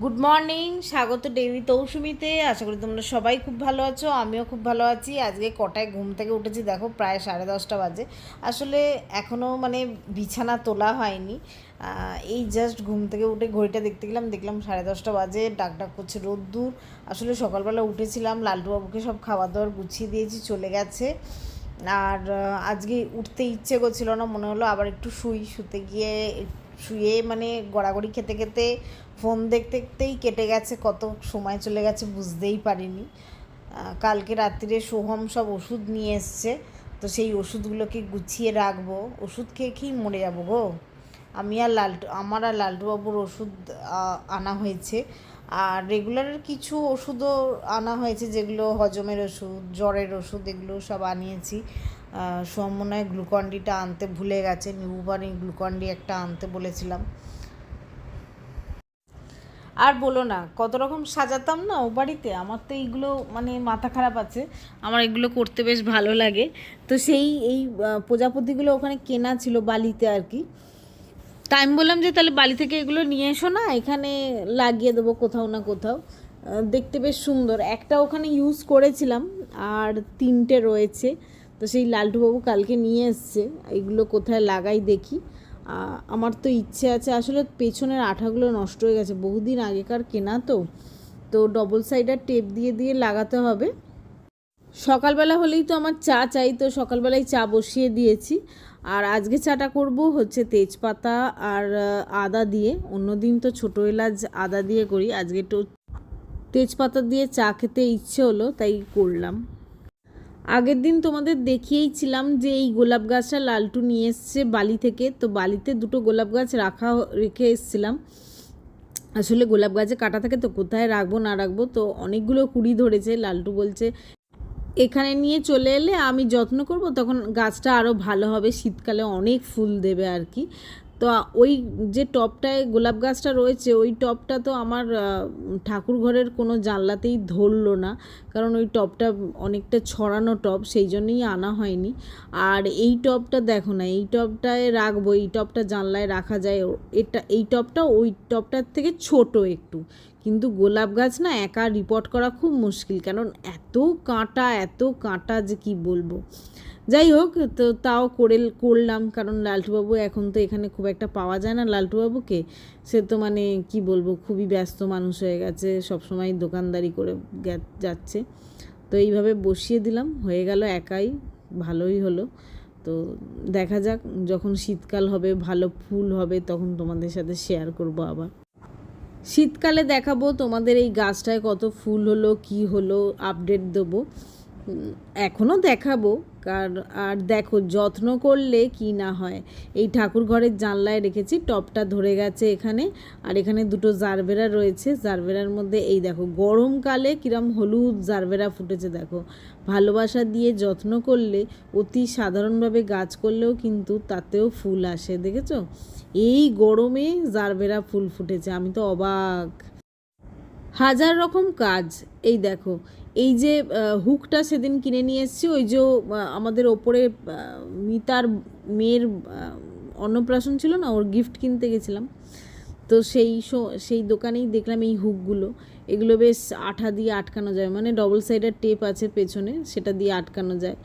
Good morning, স্বাগত daily তৌসুমিতে। আশা করি তোমরা সবাই খুব ভালো আছো, আমিও খুব ভালো আছি। আজকে কটায় ঘুম থেকে উঠেছি দেখো, প্রায় 10:30 বাজে। আসলে এখনও বিছানা তোলা হয়নি। এই জাস্ট ঘুম থেকে উঠে ঘড়িটা দেখতে গেলাম, দেখলাম 10:30 বাজে। ডাক ডাক করছে রোদ্দুর। আসলে সকালবেলা উঠেছিলাম, লালটুবাবুকে সব খাবার দাবার গুছিয়ে দিয়েছি, চলে গেছে। আর আজকে উঠতে ইচ্ছে করছিল না, মনে হলো আবার একটু শুতে গিয়ে শুয়ে গড়াগড়ি খেতে খেতে ফোন দেখতে দেখতেই কেটে গেছে, কত সময় চলে গেছে বুঝতেই পারিনি। কালকে রাত্রিরে সোহম সব ওষুধ নিয়ে এসছে, তো সেই ওষুধগুলোকে গুছিয়ে রাখবো। ওষুধ খেয়ে খেয়েই মরে যাবো গো। আমার আর লালটুবাবুর ওষুধ আনা হয়েছে, আর রেগুলারের কিছু ওষুধও আনা হয়েছে, যেগুলো হজমের ওষুধ, জ্বরের ওষুধ, এগুলো সব আনিয়েছি। সোহম মনে হয় গ্লুকন্ডিটা আনতে ভুলে গেছে, নিউবানি গ্লুকন্ডি একটা আনতে বলেছিলাম। আর বলো না, কত রকম সাজাতাম না ও বাড়িতে। আমার তো এইগুলো মাথা খারাপ আছে, আমার এগুলো করতে বেশ ভালো লাগে। তো এই প্রজাপতিগুলো ওখানে কেনা ছিল বালিতে আর কি। তাই আমি বললাম যে তাহলে বালি থেকে এগুলো নিয়ে এসো না, এখানে লাগিয়ে দেবো কোথাও না কোথাও। দেখতে বেশ সুন্দর। একটা ওখানে ইউজ করেছিলাম, আর 3টে রয়েছে। তো সেই লালটুবাবু কালকে নিয়ে এসছে, এগুলো কোথায় লাগাই দেখি। আমার তো ইচ্ছে আছে, আসলে পেছনের আঠাগুলো নষ্ট হয়ে গেছে, বহুদিন আগেকার কেনা তো। তো ডবল সাইডার টেপ দিয়ে দিয়ে লাগাতে হবে। সকালবেলা হলেই তো আমার চা চাই, তো সকালবেলায় চা বসিয়ে দিয়েছি। আর আজকে চাটা করব হচ্ছে তেজপাতা আর আদা দিয়ে। অন্যদিন তো ছোটো এলাচ আদা দিয়ে করি, আজকে একটু তেজপাতা দিয়ে চা খেতে ইচ্ছে হলো, তাই করলাম। আগের দিন তোমাদের দেখিয়েছিলাম যে এই গোলাপ গাছটা লালটু নিয়ে এসছে বালি থেকে। তো বালিতে দুটো গোলাপ গাছ রেখে এসছিলাম। আসলে গোলাপ গাছে কাটা থাকে, তো কোথায় রাখবো না রাখবো, তো অনেকগুলো কুড়ি ধরেছে। লালটু বলছে এখানে নিয়ে চলে এলে আমি যত্ন করব, তখন গাছটা আরও ভালো হবে, শীতকালে অনেক ফুল দেবে আর কি। তো ওই যে টবটায় গোলাপ গাছটা রয়েছে, ওই টবটা তো আমার ঠাকুর ঘরের কোনো জানলাতেই ধরলো না, কারণ ওই টবটা অনেকটা ছড়ানো টব, সেই জন্যই আনা হয়নি। আর এই টবটা দেখো না, এই টবটায় রাখবো, এই টবটা জানলায় রাখা যায়। এই টবটা ওই টবটার থেকে ছোট একটু, কিন্তু গোলাপ গাছ না একা রিপোর্ট করা খুব মুশকিল, কারণ এত কাঁটা যে কি বলবো। যাই হোক, তো তাও করলাম, কারণ লালটুবাবু এখন তো এখানে খুব একটা পাওয়া যায় না। লালটুবাবুকে সে তো কি বলবো, খুবই ব্যস্ত মানুষ হয়ে গেছে, সবসময় দোকানদারি করে যাচ্ছে। তো এইভাবে বসিয়ে দিলাম, হয়ে গেল একাই, ভালোই হলো। তো দেখা যাক, যখন শীতকাল হবে, ভালো ফুল হবে, তখন তোমাদের সাথে শেয়ার করব আবার। শীতকালে দেখাবো তোমাদের এই গাছটায় কত ফুল হলো, কি হলো, আপডেট দেবো। এখনও দেখাবো। আর দেখো, যত্ন করলে কি না হয়। এই ঠাকুর ঘরের জানলায় রেখেছি, টপটা ধরে গেছে এখানে। আর এখানে দুটো জারবেরা রয়েছে, জারবেরার মধ্যে এই দেখো গরমকালে কিরম হলুদ জারবেরা ফুটেছে দেখো। ভালোবাসা দিয়ে যত্ন করলে, অতি সাধারণভাবে গাছ করলেও কিন্তু তাতেও ফুল আসে, দেখেছো? এই গরমে জারবেরা ফুল ফুটেছে, আমি তো অবাক। হাজার রকম কাজ। এই দেখো, এই যে হুকটা সেদিন কিনে নিয়ে এসেছি, ওই যে আমাদের ওপরে মিতার মেয়ের অন্নপ্রাশন ছিল না, ওর গিফট কিনতে গেছিলাম, তো সেই দোকানেই দেখলাম এই হুকগুলো। এগুলো বেশ আঠা দিয়ে আটকানো যায়, ডবল সাইডের টেপ আছে পেছনে, সেটা দিয়ে আটকানো যায়।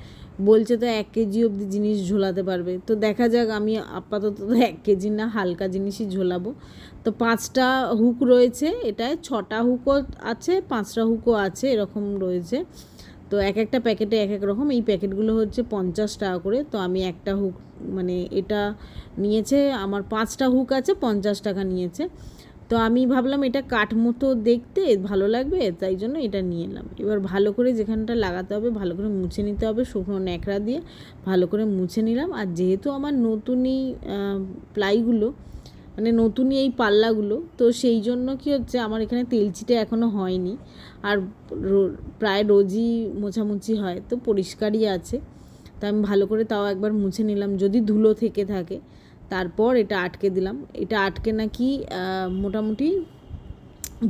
বলছে তো 1 কেজি অবধি জিনিস ঝোলাতে পারবে। তো দেখা যাক, আমি আপাতত 1 কেজি না, হালকা জিনিসই ঝোলাবো। তো 5টা হুক রয়েছে এটায়, 6টা হুকও আছে, 5টা হুকও আছে, এরকম রয়েছে। তো একটা প্যাকেটে এক এক রকম। এই প্যাকেটগুলো হচ্ছে 50 টাকা করে। তো আমি একটা হুক এটা নিয়েছে আমার, 5টা হুক আছে, 50 টাকা নিয়েছে। তো আমি ভাবলাম এটা কাঠ মতো দেখতে ভালো লাগবে, তাই জন্য এটা নিয়ে এলাম। এবার ভালো করে যেখানটা লাগাতে হবে ভালো করে মুছে নিতে হবে, শুকনো ন্যাকড়া দিয়ে ভালো করে মুছে নিলাম। আর যেহেতু আমার নতুনই প্লাইগুলো, নতুনই এই পাল্লাগুলো, তো সেই জন্য কি হচ্ছে, আমার এখানে তেলচিটে এখনও হয়নি। আর প্রায় রোজই মোছামুছি হয়, তো পরিষ্কারই আছে। তা আমি ভালো করে তাও একবার মুছে নিলাম, যদি ধুলো থেকে থাকে। তারপর এটা আটকে দিলাম। এটা আটকে নাকি মোটামুটি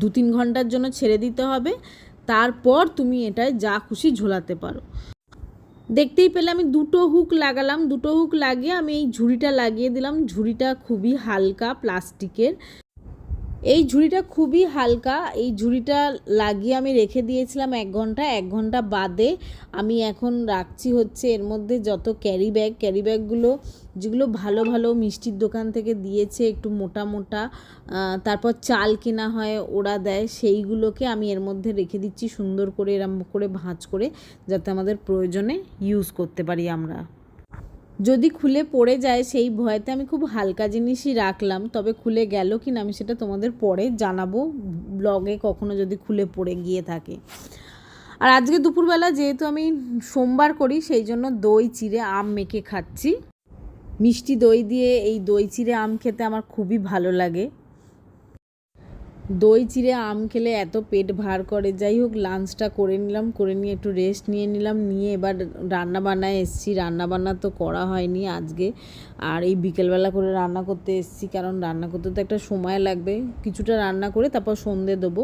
2-3 ঘন্টার জন্য ছেড়ে দিতে হবে, তারপর তুমি এটায় যা খুশি ঝোলাতে পারো। দেখতেই পেলে আমি 2টো হুক লাগালাম, 2টো হুক লাগিয়ে আমি এই ঝুড়িটা লাগিয়ে দিলাম। ঝুড়িটা খুবই হালকা, প্লাস্টিকের। এই ঝুড়িটা খুবই হালকা, এই ঝুড়িটা লাগিয়ে আমি রেখে দিয়েছিলাম 1 ঘন্টা বাদে আমি এখন রাখছি হচ্ছে এর মধ্যে যত ক্যারি ব্যাগগুলো যেগুলো ভালো ভালো মিষ্টির দোকান থেকে দিয়েছে একটু মোটা মোটা, তারপর চাল কেনা হয় ওরা দেয়, সেইগুলোকে আমি এর মধ্যে রেখে দিচ্ছি সুন্দর করে এরম করে ভাঁজ করে, যাতে আমাদের প্রয়োজনে ইউজ করতে পারি আমরা। যদি খুলে পড়ে যায় সেই ভয়তে আমি খুব হালকা জিনিসই রাখলাম, তবে খুলে গেল কি না আমি সেটা তোমাদের পরে জানাবো ব্লগে, কখনো যদি খুলে পড়ে গিয়ে থাকে। আর আজকে দুপুরবেলা যেহেতু আমি সোমবার করি সেই জন্য দই চিড়ে আম মেখে খাচ্ছি। মিষ্টি দই দিয়ে এই দই চিড়ে আম খেতে আমার খুবই ভালো লাগে। দই চিড়ে আম খেলে এত পেট ভার করে। যাই হোক, লাঞ্চটা করে নিলাম, করে নিয়ে একটু রেস্ট নিয়ে নিলাম, নিয়ে এবার রান্নাবান্নায় এসেছি। রান্নাবান্না তো করা হয়নি আজকে, আর এই বিকেলবেলা করে রান্না করতে এসেছি, কারণ রান্না করতে তো একটা সময় লাগবে। কিছুটা রান্না করে তারপর সন্ধে দেবো,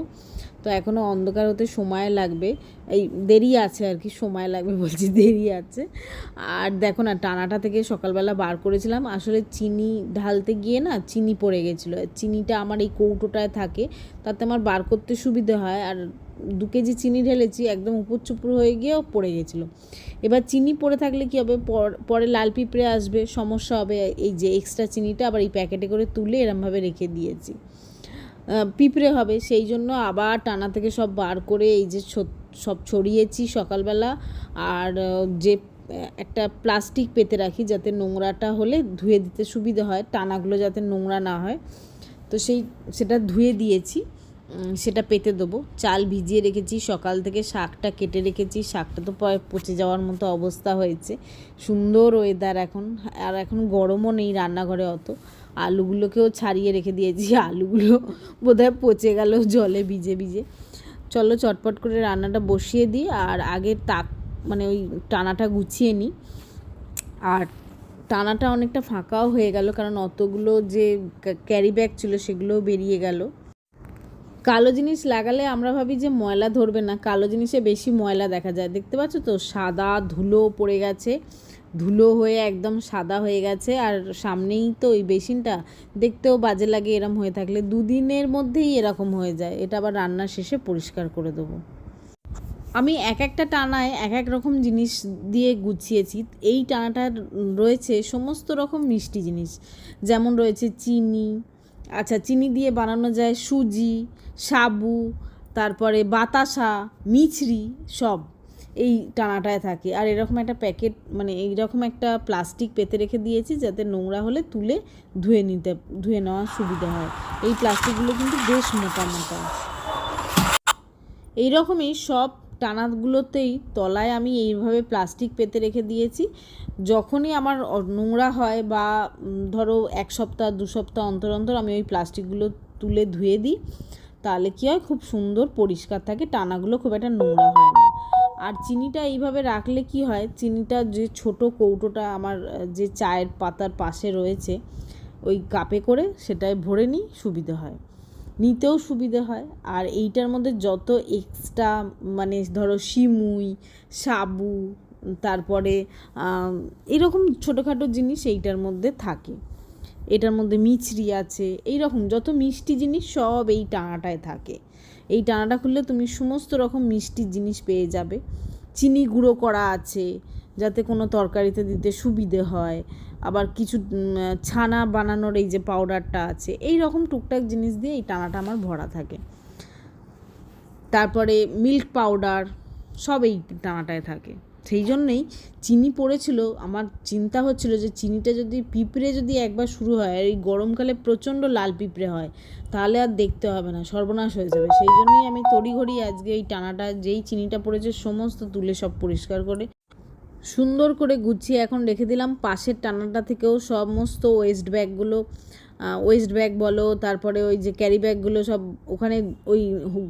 তো এখনও অন্ধকার হতে সময় লাগবে, এই দেরি আছে আর কি, সময় লাগবে বলছি, দেরি আছে। আর দেখো না, টানাটা থেকে সকালবেলা বার করেছিলাম, আসলে চিনি ঢালতে গিয়ে না চিনি পড়ে গেছিলো। চিনিটা আমার এই কৌটোটায় থাকে, তাতে আমার বার করতে সুবিধে হয়। আর 2 কেজি চিনি ঢেলেছি, একদম উপর চুপুর হয়ে গিয়েও পড়ে গেছিলো। এবার চিনি পড়ে থাকলে কী হবে, পরে লাল পিঁপড়ে আসবে, সমস্যা হবে। এই যে এক্সট্রা চিনিটা আবার এই প্যাকেটে করে তুলে এরমভাবে রেখে দিয়েছি, পিঁপড়ে হবে, সেই জন্য আবার টানা থেকে সব বার করে এই যে সব ছড়িয়েছি সকালবেলা। আর যে একটা প্লাস্টিক পেতে রাখি যাতে নোংরাটা হলে ধুয়ে দিতে সুবিধে হয়, টানাগুলো যাতে নোংরা না হয়, তো সেটা ধুয়ে দিয়েছি, সেটা পেতে দেবো। চাল ভিজিয়ে রেখেছি সকাল থেকে, শাকটা কেটে রেখেছি, শাকটা তো পচে যাওয়ার মতো অবস্থা হয়েছে। সুন্দর ওয়েদার এখন, আর এখন গরমও নেই রান্নাঘরে অত। আলুগুলোকেও ছাড়িয়ে রেখে দিয়েছি, আলুগুলো বোধহয় পচে গেল জলে ভিজে ভিজে। চলো চটপট করে রান্নাটা বসিয়ে দিই, আর আগে মানে ওই টানাটা গুছিয়ে নিই। আর টানাটা অনেকটা ফাঁকাও হয়ে গেল, কারণ অতগুলো যে ক্যারি ব্যাগ ছিল সেগুলোও বেরিয়ে গেল। কালো জিনিস লাগালে আমরা ভাবি যে ময়লা ধরবে না, কালো জিনিসে বেশি ময়লা দেখা যায়। দেখতে পাচ্ছ তো, সাদা ধুলো পড়ে গেছে, ধুলো হয়ে একদম সাদা হয়ে গেছে। আর সামনেই তো ওই বেসিনটা, দেখতেও বাজে লাগে এরম হয়ে থাকলে। 2 দিনের মধ্যেই এরকম হয়ে যায়, এটা আবার রান্নার শেষে পরিষ্কার করে দেবো। আমি একটা টানায় এক রকম জিনিস দিয়ে গুছিয়েছি। এই টানাটা রয়েছে সমস্ত রকম মিষ্টি জিনিস, যেমন রয়েছে চিনি, আচ্ছা চিনি দিয়ে বানানো যায় সুজি, সাবু, তারপরে বাতাসা, মিছরি, সব এই টানাটায় থাকে। আর এরকম একটা প্যাকেট, মানে এইরকম একটা প্লাস্টিক পেতে রেখে দিয়েছি যাতে নোংরা হলে তুলে ধুয়ে নেওয়ার সুবিধা হয়। এই প্লাস্টিকগুলো কিন্তু বেশ মোটা মোটা। এইরকমই সব টানাগুলোতেই তলায় আমি এইভাবে প্লাস্টিক পেতে রেখে দিয়েছি। যখনই আমার নোংরা হয় বা ধরো 1 সপ্তাহ 2 সপ্তাহ অন্তর অন্তর আমি ওই প্লাস্টিকগুলো তুলে ধুয়ে দিই, তাহলে কী হয়, খুব সুন্দর পরিষ্কার থাকে, টানাগুলো খুব একটা নোংরা হয় না। আর চিনিটা এইভাবে রাখলে কি হয়, চিনিটা যে ছোট কৌটোটা আমার যে চায়ের পাতার পাশে রয়েছে, ওই কাপে করে সেটায় ভরে নিই, সুবিধা হয়, নিতেও সুবিধে হয়। আর এইটার মধ্যে যত এক্সট্রা, মানে ধরো সিমুই, সাবু, তারপরে এরকম ছোটোখাটো জিনিস এইটার মধ্যে থাকে। এটার মধ্যে মিছরি আছে, এই রকম যত মিষ্টি জিনিস সব এই টানাটায় থাকে। এই টানাটা খুললে তুমি সমস্ত রকম মিষ্টি জিনিস পেয়ে যাবে। চিনি গুঁড়ো করা আছে যাতে কোনো তরকারিতে দিতে সুবিধে হয়, আবার কিছু ছানা বানানোর এই যে পাউডারটা আছে, এই রকম টুকটাক জিনিস দিয়ে এই টানাটা আমার ভরা থাকে। তারপরে মিল্ক পাউডার, সব এই টানাটায় থাকে। সেই জন্যেই চিনি পড়েছিল, আমার চিন্তা হচ্ছিল যে চিনিটা যদি পিঁপড়ে যদি একবার শুরু হয়, আর এই গরমকালে প্রচণ্ড লাল পিঁপড়ে হয়, তাহলে আর দেখতে হবে না, সর্বনাশ হয়ে যাবে। সেই জন্যই আমি তড়িঘড়ি আজকে এই টানাটা, যেই চিনিটা পড়েছে সমস্ত তুলে সব পরিষ্কার করে সুন্দর করে গুছিয়ে এখন রেখে দিলাম। পাশের টানাটা থেকেও সমস্ত ওয়েস্ট ব্যাগ বলো, তারপরে ওই যে ক্যারি ব্যাগগুলো সব ওখানে ওই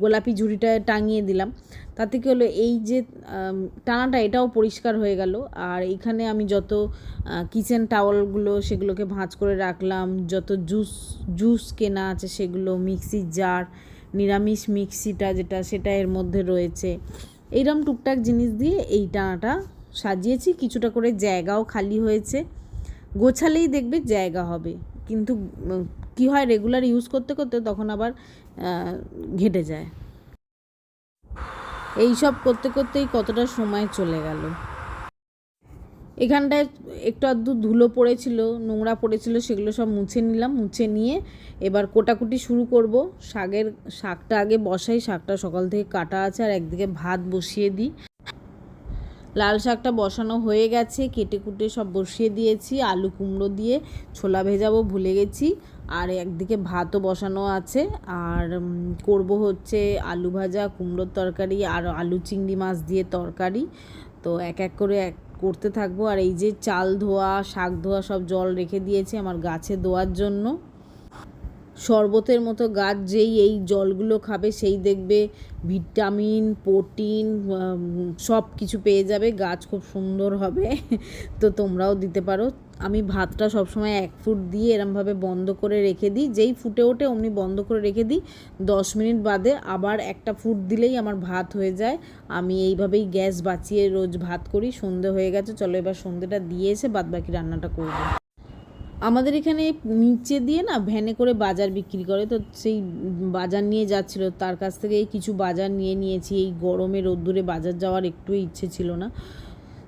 গোলাপি ঝুড়িটা টাঙিয়ে দিলাম। তাতে কী হলো, এই যে টানাটা এটাও পরিষ্কার হয়ে গেল। আর এইখানে আমি যত কিচেন টাওয়ালগুলো সেগুলোকে ভাঁজ করে রাখলাম, যত জুস কেনা আছে সেগুলো, মিক্সির জার, নিরামিষ মিক্সিটা যেটা, সেটা এর মধ্যে রয়েছে। এইরকম টুকটাক জিনিস দিয়ে এই টানাটা সাজিয়েছি। কিছুটা করে জায়গাও খালি হয়েছে, গোছালেই দেখবে জায়গা হবে, কিন্তু কী হয়, রেগুলার ইউজ করতে করতে তখন আবার ঘেটে যায়। এই সব করতে করতেই কতটা সময় চলে গেল। এখানটায় একটু আধটু ধুলো পড়েছিল, নোংরা পড়েছিল, সেগুলো সব মুছে নিলাম। মুছে নিয়ে এবার কোটাকুটি শুরু করব। শাকটা আগে বসাই, শাকটা সকাল থেকে কাটা আছে, আর একদিকে ভাত বসিয়ে দিই। লাল শাকটা বসানো হয়ে গেছে, কেটে কুটে সব বসিয়ে দিয়েছি। আলু কুমড়ো দিয়ে ছোলা ভেজাবো, ভুলে গেছি। আর একদিকে ভাতও বসানো আছে। আর করব হচ্ছে আলু ভাজা, কুমড়োর তরকারি, আর আলু চিংড়ি মাছ দিয়ে তরকারি। তো এক এক করে করতে থাকবো। আর এই যে চাল ধোয়া, শাক ধোয়া সব জল রেখে দিয়েছি আমার গাছে দেওয়ার জন্য। শরবতের মতো গাছ যেই এই জলগুলো খাবে সেই দেখবে ভিটামিন, প্রোটিন সব কিছু পেয়ে যাবে, গাছ খুব সুন্দর হবে। তো তোমরাও দিতে পারো। আমি ভাতটা সবসময় 1 ফুট দিয়ে এরমভাবে বন্ধ করে রেখে দিই, যেই ফুটে ওঠে অমনি বন্ধ করে রেখে দিই। 10 মিনিট বাদে আবার একটা ফুট দিলেই আমার ভাত হয়ে যায়। আমি এইভাবেই গ্যাস বাঁচিয়ে রোজ ভাত করি। সন্ধে হয়ে গেছে, চলো এবার সন্ধেটা দিয়ে এসে বাদবাকি রান্নাটা করবো। আমাদের এখানে নিচে দিয়ে না ভ্যানে করে বাজার বিক্রি করে, তো সেই বাজার নিয়ে যাচ্ছিল, তার কাছ থেকে কিছু বাজার নিয়ে নিয়েছি। এই গরমে রোদ্দুরে বাজার যাওয়ার একটু ইচ্ছে ছিল না,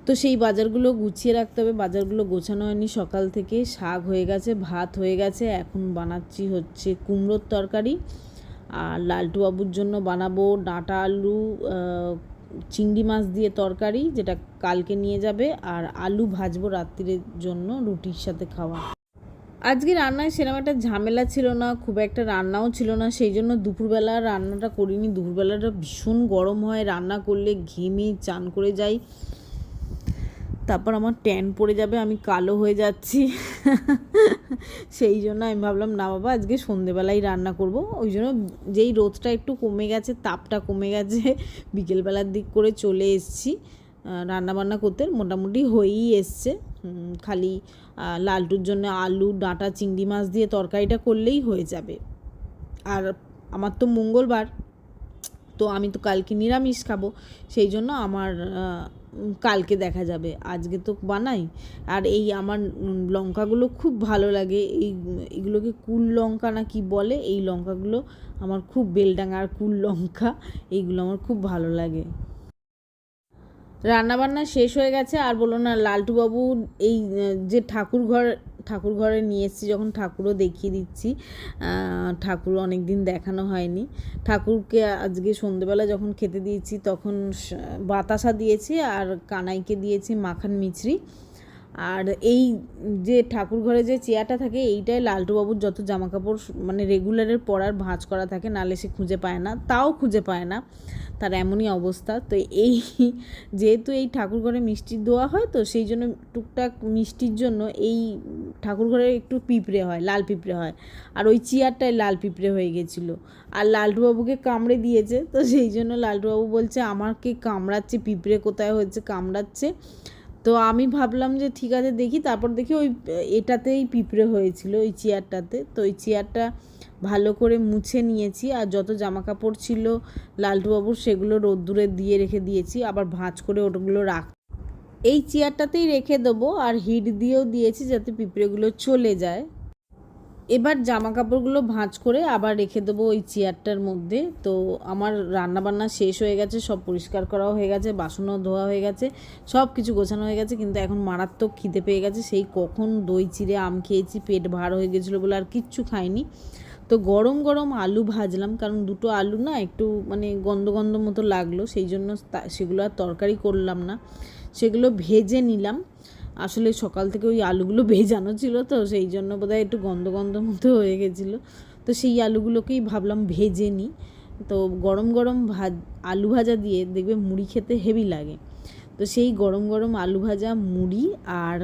তো সেই বাজারগুলো গুছিয়ে রাখতে হবে। বাজারগুলো গোছানো হয়নি সকাল থেকে। শাক হয়ে গেছে, ভাত হয়ে গেছে, এখন বানাচ্ছি হচ্ছে কুমড়োর তরকারি। আর লালটু বাবুর জন্য বানাবো ডাঁটা আলু চিংড়ি মাছ দিয়ে তরকারি, যেটা কালকে নিয়ে যাবে। আর আলু ভাজবো রাত্রির জন্য রুটির সাথে খাওয়া। আজকে রান্নায় সেরকম একটা ঝামেলা ছিল না, খুব একটা রান্নাও ছিল না, সেই জন্য দুপুরবেলা রান্নাটা করিনি। দুপুরবেলাটা ভীষণ গরম হয়, রান্না করলে ঘেমে চান করে যাই, তারপর আমার ট্যান পড়ে যাবে, আমি কালো হয়ে যাচ্ছি। সেই জন্য আমি ভাবলাম না বাবা, আজকে সন্ধেবেলায় রান্না করব। ওই জন্য যেই রোদটা একটু কমে গেছে, তাপটা কমে গেছে, বিকেলবেলার দিক করে চলে এসেছি রান্নাবান্না করতে। মোটামুটি হয়েই এসছে, খালি লালটুর জন্য আলু ডাঁটা চিংড়ি মাছ দিয়ে তরকারিটা করলেই হয়ে যাবে। আর আমার তো মঙ্গলবার, তো আমি তো কালকে নিরামিষ খাবো, সেই জন্য আমার কালকে দেখা যাবে, আজকে তো বানাই। আর এই আমার লঙ্কাগুলো খুব ভালো লাগে, এইগুলোকে কুল লঙ্কা না কি বলে, এই লঙ্কাগুলো আমার খুব, বেলডাঙার কুল লঙ্কা, এইগুলো আমার খুব ভালো লাগে। রান্নাবান্না শেষ হয়ে গেছে। আর বলো না, লালটুবাবু এই যে ঠাকুর ঘরে নিয়ে এসেছি, যখন ঠাকুরও দেখিয়ে দিচ্ছি। ঠাকুর অনেক দিন দেখানো হয়নি। ঠাকুরকে আজকে সন্ধেবেলা যখন খেতে দিয়েছি তখন বাতাসা দিয়েছি, আর কানাইকে দিয়েছি মাখন মিছরি। আর এই যে ঠাকুর ঘরে যে চেয়ারটা থাকে, এইটাই লালটুবাবুর যত জামাকাপড় মানে রেগুলারের পরার ভাঁজ করা থাকে, নাহলে সে খুঁজে পায় না, তাও খুঁজে পায় না, তার এমনই অবস্থা। তো এই যেহেতু এই ঠাকুর ঘরে মিষ্টি দেওয়া হয়, তো সেই জন্য টুকটাক মিষ্টির জন্য এই ঠাকুর ঘরে একটু পিঁপড়ে হয়, লাল পিঁপড়ে হয়, আর ওই চেয়ারটায় লাল পিঁপড়ে হয়ে গেছিলো। আর লালটুবাবুকে কামড়ে দিয়েছে, তো সেই জন্য লালটুবাবু বলছে আমাকে কামড়াচ্ছে, পিঁপড়ে কোথায় হয়েছে কামড়াচ্ছে। তো আমি ভাবলাম যে ঠিক আছে দেখি, তারপর দেখি ওই এটাতেই পিঁপড়ে হয়েছিল, ওই চেয়ারটাতে। তো ওই চেয়ারটা ভালো করে মুছে নিয়েছি, আর যত জামা কাপড় ছিল লালটুবাবুর সেগুলো রোদ্দুরে দিয়ে রেখে দিয়েছি, আবার ভাঁজ করে ওগুলো এই চেয়ারটাতেই রেখে দেবো। আর হিট দিয়েও দিয়েছি যাতে পিঁপড়েগুলো চলে যায়। এবার জামা কাপড়গুলো ভাঁজ করে আবার রেখে দেবো ওই চেয়ারটার মধ্যে। তো আমার রান্নাবান্না শেষ হয়ে গেছে, সব পরিষ্কার করাও হয়ে গেছে, বাসনও ধোয়া হয়ে গেছে, সব কিছু গোছানো হয়ে গেছে। কিন্তু এখন মারাত্মক খিদে পেয়ে গেছে, সেই কখন দই চিড়ে আম খেয়েছি, পেট ভার হয়ে গেছিলো বলে আর কিচ্ছু খাইনি। তো গরম গরম আলু ভাজলাম, কারণ দুটো আলু না একটু মানে গন্ধ গন্ধ মতো লাগলো, সেই জন্য সেগুলো আর তরকারি করলাম না, সেগুলো ভেজে নিলাম। আসলে সকাল থেকে ওই আলুগুলো ভেজানো ছিল, তো সেই জন্য বোধহয় একটু গন্ধ গন্ধ মতো হয়ে গেছিলো। তো সেই আলুগুলোকেই ভাবলাম ভেজে নিই। তো গরম গরম আলু ভাজা দিয়ে দেখবে মুড়ি খেতে হেভি লাগে। তো সেই গরম গরম আলু ভাজা, মুড়ি, আর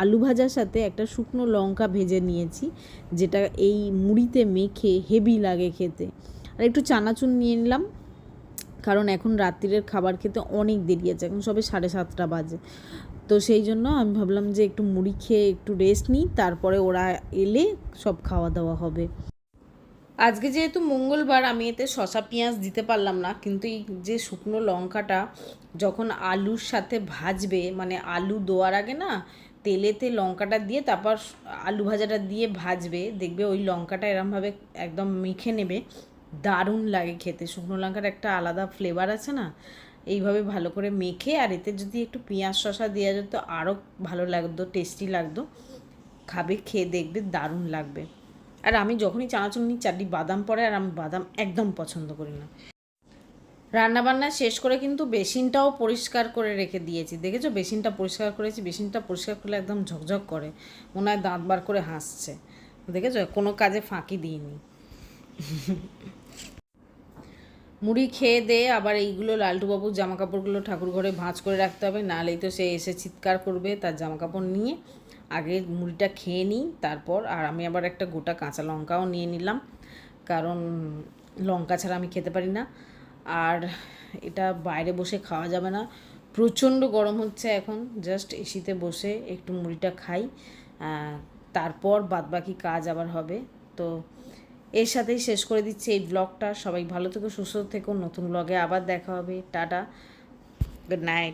আলু ভাজার সাথে একটা শুকনো লঙ্কা ভেজে নিয়েছি, যেটা এই মুড়িতে মেখে হেভি লাগে খেতে। আর একটু চানাচুর নিয়ে নিলাম, কারণ এখন রাত্রিরের খাবার খেতে অনেক দেরি আছে, এখন সবে 7:30 বাজে। তো সেই জন্য আমি ভাবলাম যে একটু মুড়ি খেয়ে একটু রেস্ট নিই, তারপরে ওরা এলে সব খাওয়া দাওয়া হবে। আজকে যেহেতু মঙ্গলবার, আমি এতে শসা পেঁয়াজ দিতে পারলাম না, কিন্তু এই যে শুকনো লঙ্কাটা যখন আলুর সাথে ভাজবে, মানে আলু দেওয়ার আগে না তেলেতে লঙ্কাটা দিয়ে তারপর আলু ভাজাটা দিয়ে ভাজবে, দেখবে ওই লঙ্কাটা এরমভাবে একদম মেখে নেবে, দারুণ লাগে খেতে। শুকনো লঙ্কার একটা আলাদা ফ্লেভার আছে না, এইভাবে ভালো করে মেখে আর এতে যদি একটু পেঁয়াজ শসা দেওয়া যেত আরও ভালো লাগতো, টেস্টি লাগতো। খাবে, খেয়ে দেখবে দারুণ লাগবে। আর আমি যখনই চানাচুর নিই চারটি বাদাম পড়ে, আর আমি বাদাম একদম পছন্দ করি না। রান্নাবান্না শেষ করে কিন্তু বেসিনটাও পরিষ্কার করে রেখে দিয়েছি, দেখেছো বেসিনটা পরিষ্কার করেছি। বেসিনটা পরিষ্কার করলে একদম ঝকঝক করে, মনে হয় দাঁত বার করে হাসছে, দেখেছো কোনো কাজে ফাঁকি দিইনি। মুড়ি খেয়ে দিয়ে আবার এইগুলো লালটুবাবুর জামা কাপড়গুলো ঠাকুর ঘরে ভাঁজ করে রাখতে হবে, নাহলেই তো সে এসে চিৎকার করবে। তার জামা কাপড় নিয়ে আগে মুড়িটা খেয়ে নিই তারপর। আর আমি আবার একটা গোটা কাঁচা লঙ্কাও নিয়ে নিলাম, কারণ লঙ্কা ছাড়া আমি খেতে পারি না। আর এটা বাইরে বসে খাওয়া যাবে না, প্রচণ্ড গরম হচ্ছে এখন। জাস্ট এসিতে বসে একটু মুড়িটা খাই, তারপর বাদবাকি কাজ আবার হবে। তো এর সাথেই শেষ করে দিচ্ছি এই ব্লগটা। সবাই ভালো থেকো, সুস্থ থেকো, নতুন ব্লগে আবার দেখা হবে। Tata, good night.